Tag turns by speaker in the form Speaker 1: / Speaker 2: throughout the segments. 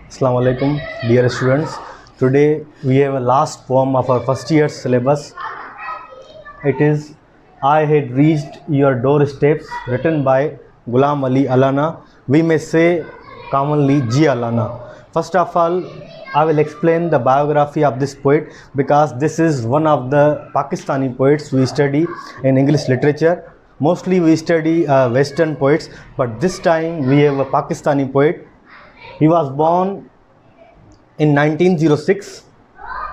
Speaker 1: Assalamu alaikum, dear students. Today we have a last poem of our first year syllabus. It is I Had Reached Your Doorsteps, written by Ghulam Ali Allana. We may say commonly G. Allana. First of all, I will explain the biography of this poet because this is one of the Pakistani poets we study in English literature. Mostly we study Western poets, but this time we have a Pakistani poet. He was born in 1906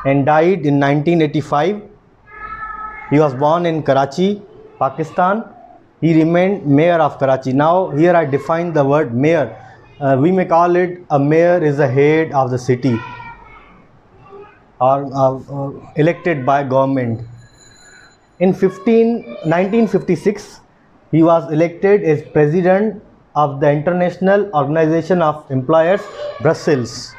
Speaker 1: and died in 1985. He was born in Karachi, Pakistan. He remained mayor of Karachi. Now here I define the word mayor. We may call it a mayor is the head of the city or elected by government. In 1956, he was elected as president of the International Organization of Employers, Brussels.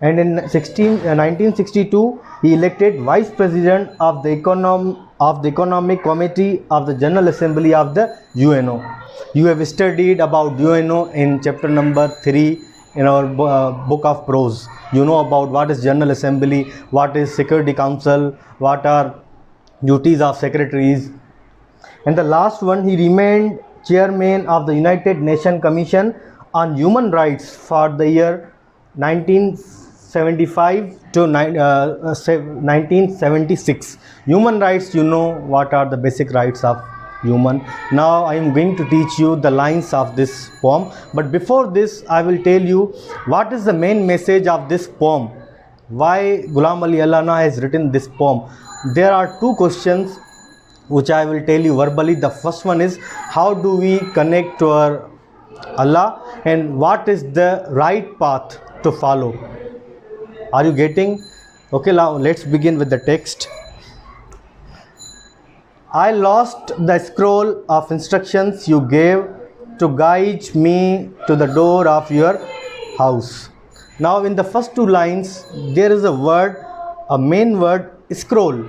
Speaker 1: And in 1962, he elected vice president of the Economic Committee of the General Assembly of the UNO. You have studied about UNO in chapter number 3 in our book of prose. You know about what is General Assembly, what is Security Council, what are duties of secretaries. And the last one, he remained chairman of the United Nations Commission on Human Rights for the year 1975 to 1976. Human rights, you know what are the basic rights of human. Now I am going to teach you the lines of this poem, but before this I will tell you what is the main message of this poem, why Ghulam Ali Allana has written this poem. There are two questions which I will tell you verbally. The first one is how do we connect to our Allah and what is the right path to follow. Are you getting? Okay, now let's begin with the text. I lost the scroll of instructions you gave to guide me to the door of your house. Now in the first two lines there is a word, a main word, scroll.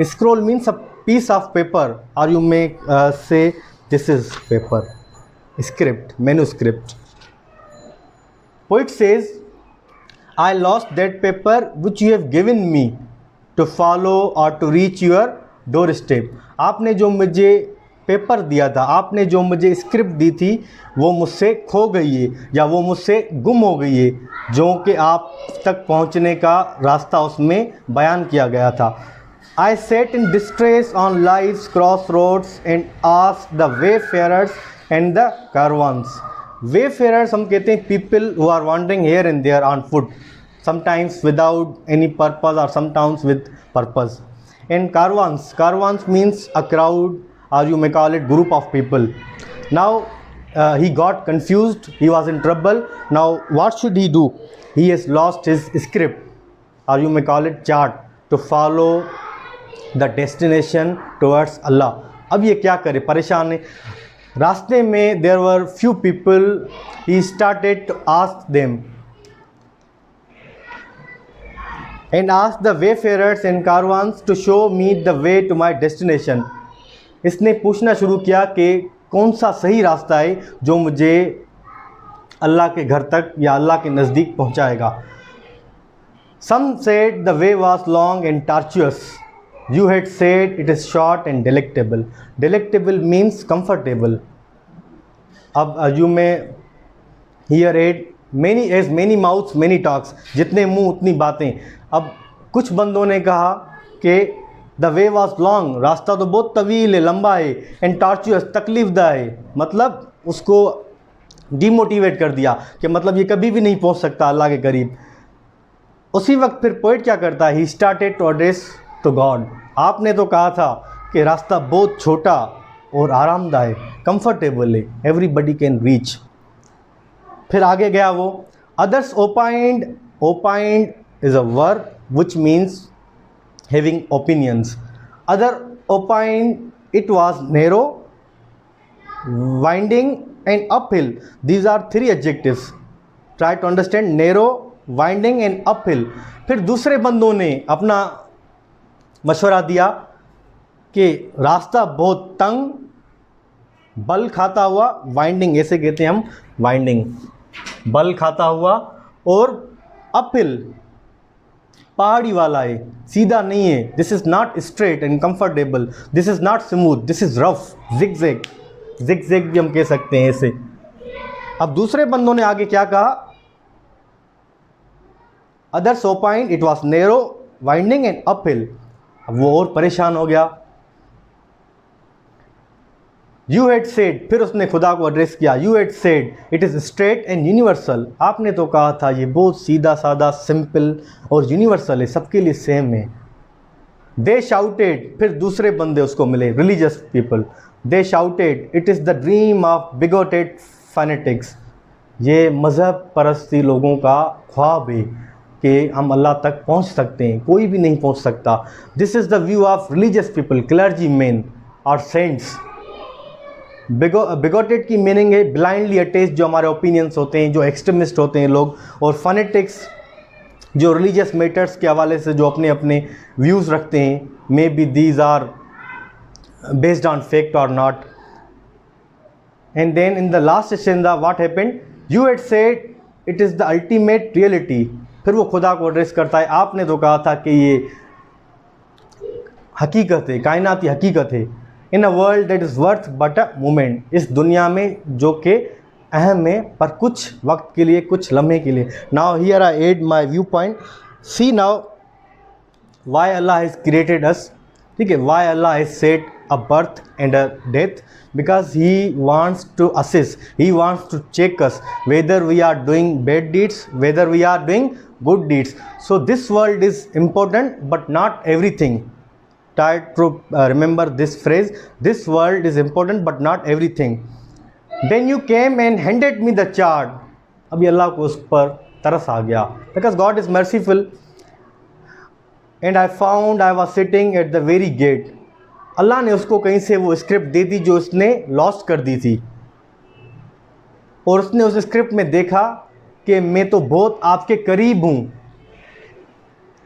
Speaker 1: Scroll means a piece of paper, or you may say this is paper, script, manuscript. Poet says, I lost that paper which you have given me to follow or to reach your doorstep. आपने जो मुझे paper दिया था, आपने जो मुझे script दी थी, वो मुझसे खो गई है या वो मुझसे गुम हो गई है, जो कि आप तक पहुंचने का रास्ता उसमें बयान किया गया था. I sat in distress on life's crossroads and asked the wayfarers and the caravans. Wayfarers हम कहते हैं people who are wandering here and there on foot, sometimes without any purpose or sometimes with purpose. And caravans means a crowd, or you may call it group of people. Now he got confused, he was in trouble. Now what should he do? He has lost his script, or you may call it chart, to follow the destination towards Allah. अब ये क्या करे, परेशान है. रास्ते में there were few people. He started to ask them and asked the wayfarers and caravans to show me the way to my destination. इसने पूछना शुरू किया कि कौन सा सही रास्ता है जो मुझे अल्लाह के घर तक या अल्लाह के नज़दीक पहुंचाएगा. Some said the way was long and tortuous. You had said it is short and delectable. Delectable means comfortable. अब you may hear it, many mouths many talks. जितने मुंह उतनी बातें. अब कुछ बंदों ने कहा कि the way was long, रास्ता तो बहुत तवील है, लंबा है, and tortuous, तकलीफ़दा है. मतलब उसको डिमोटिवेट कर दिया कि मतलब ये कभी भी नहीं पहुंच सकता अल्लाह के करीब. उसी वक्त फिर पोइट क्या करता है? He started to address to God. आपने तो कहा था कि रास्ता बहुत छोटा और आरामदायक, कंफर्टेबल है, एवरीबडी कैन रीच. फिर आगे गया वो. Others opined is a verb which means having opinions. Other opined it was narrow, winding and uphill. These are three adjectives. Try to understand. Narrow, winding and uphill. फिर दूसरे बंदों ने अपना मशवरा दिया कि रास्ता बहुत तंग, बल खाता हुआ, वाइंडिंग ऐसे कहते हैं हम, वाइंडिंग, बल खाता हुआ और अपहिल, पहाड़ी वाला है, सीधा नहीं है. This is not straight and comfortable, this is not smooth, this is rough, zigzag. Zigzag भी हम कह सकते हैं ऐसे. अब दूसरे बंदों ने आगे क्या कहा, others ओपाइंड it was narrow, winding and uphill. अब वो और परेशान हो गया. यू हैड सेड, फिर उसने खुदा को एड्रेस किया, you had said it is straight and universal. आपने तो कहा था ये बहुत सीधा साधा, सिंपल और यूनिवर्सल है, सबके लिए सेम है. दे शाउटेड, फिर दूसरे बंदे उसको मिले, religious people. They shouted it is the dream of bigoted fanatics. ये मज़हब परस्ती लोगों का ख्वाब है कि हम अल्लाह तक पहुंच सकते हैं, कोई भी नहीं पहुंच सकता. This is the view of religious people, clergy man और सेंट्स. बिगोटेड की मीनिंग है ब्लाइंडली अटैच, जो हमारे ओपिनियंस होते हैं, जो एक्सट्रीमिस्ट होते हैं लोग, और फनेटिक्स जो रिलीजियस मैटर्स के हवाले से जो अपने अपने व्यूज़ रखते हैं. May be these are based on fact और not. And then in the last session the what happened, you had said it is the ultimate reality. फिर वो खुदा को एड्रेस करता है, आपने तो कहा था कि ये हकीकत है, कायनाती हकीकत है. In a world that is worth but a moment, इस दुनिया में जो कि अहम है पर कुछ वक्त के लिए, कुछ लम्हे के लिए. Now here I add my view point. See now why Allah has created us. ठीक है, why Allah has set a birth and a death, because he wants to assess, he wants to check us whether we are doing bad deeds, whether we are doing good deeds. So this world is important but not everything. Try to remember this phrase, this world is important but not everything. Then you came and handed me the chart. अभी अल्लाह को उस पर तरस आ गया, because God is merciful. And I found I was sitting at the very gate. अल्लाह ने उसको कहीं से वो स्क्रिप्ट दे दी जो उसने लॉस्ट कर दी थी, और उसने उस स्क्रिप्ट में देखा कि मैं तो बहुत आपके करीब हूँ.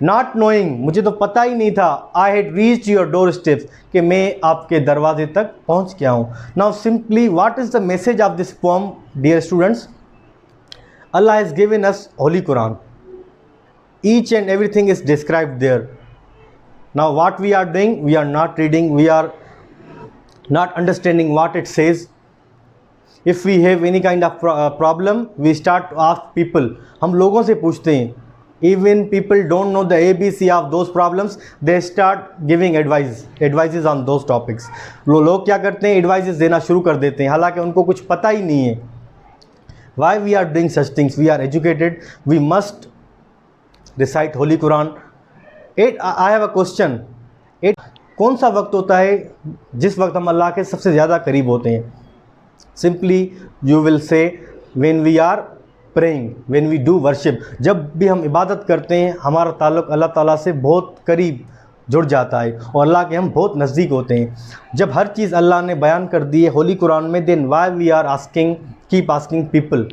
Speaker 1: नॉट नोइंग, मुझे तो पता ही नहीं था. I had reached your door steps, कि मैं आपके दरवाजे तक पहुँच गया हूँ. Now simply what is the message of this poem dear students? Allah has given us holy Quran. Each and everything is described there. Now what we are doing, we are not reading, we are not understanding what it says. If we have any kind of problem, we start to ask people. हम लोगों से पूछते हैं. Even people don't know the ABC of those problems, they start giving advices on those topics. लोग क्या करते हैं, advices देना शुरू कर देते हैं, हालांकि उनको कुछ पता ही नहीं है. Why we are doing such things? We are educated, we must recite Holy Quran. I have a question. कौन सा वक्त होता है जिस वक्त हम अल्लाह के सबसे ज़्यादा करीब होते हैं? Simply you will say when we are praying, when we do worship. जब भी हम इबादत करते हैं हमारा ताल्लुक़ अल्लाह ताला से बहुत करीब जुड़ जाता है और अल्लाह के हम बहुत नज़दीक होते हैं. जब हर चीज़ अल्लाह ने बयान कर दी है होली कुरान में, then why we are asking, keep asking people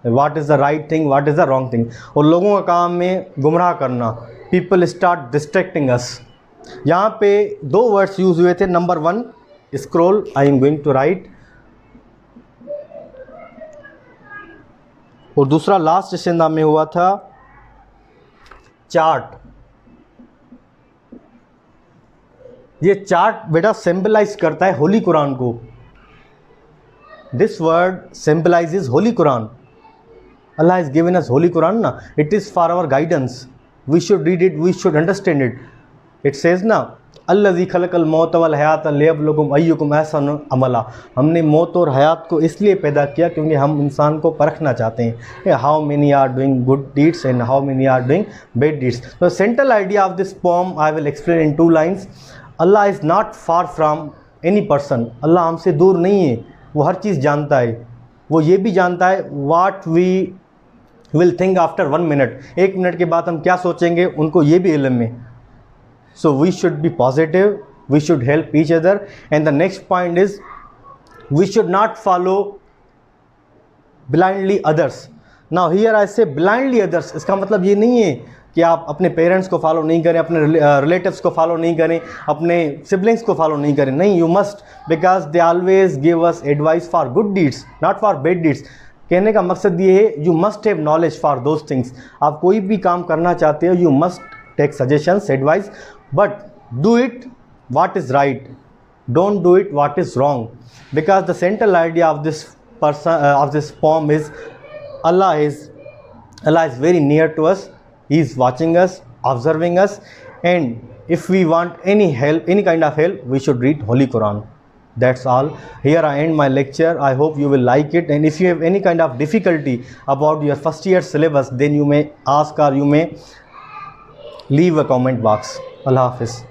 Speaker 1: what is the right thing, what is the wrong thing. और लोगों का काम में गुमराह करना. People start distracting us. यहाँ पे दो वर्ड्स यूज़ हुए थे. Number 1 scroll, I am going to write, और दूसरा लास्ट सेशन में हुआ था चार्ट. ये चार्ट बेटा सिंबलाइज करता है होली कुरान को. This word symbolises holy Quran. Allah has given us holy Quran ना, it is for our guidance. We should read it, we should understand it. It says ना, अल्लज़ी खलक़ल मौत वल हयात लियब्लुकुम अय्युकुम अहसनु अमला. हमने मौत और हयात को इसलिए पैदा किया क्योंकि हम इंसान को परखना चाहते हैं. How many are doing good deeds and how many are doing bad deeds. The central idea of this poem I will explain in 2 lines. Allah is not far from any person. Allah हमसे दूर नहीं है, वो हर चीज़ जानता है. वो ये भी जानता है what we will think after 1 minute, 1 minute के बाद हम क्या सोचेंगे उनको ये भी इल्म है. So we should be positive, we should help each other. And the next point is we should not follow blindly others. Now here I say blindly others, इसका मतलब ये नहीं है कि आप अपने पेरेंट्स को फॉलो नहीं करें, अपने रिलेटिव्स को फॉलो नहीं करें, अपने सिबलिंग्स को फॉलो नहीं करें. नहीं, you must, because they always give us advice for good deeds, not for bad deeds. कहने का मकसद ये है, you must have knowledge for those things. आप कोई भी काम करना चाहते हो, you must take suggestions, advice, but do it what is right, don't do it what is wrong, because the central idea of this of this poem is Allah is very near to us. He is watching us, observing us, and if we want any help, any kind of help, we should read Holy Quran. That's all. Here I end my lecture. I hope you will like it, and if you have any kind of difficulty about your first year syllabus, then you may ask or you may leave a comment box. Allah Hafiz.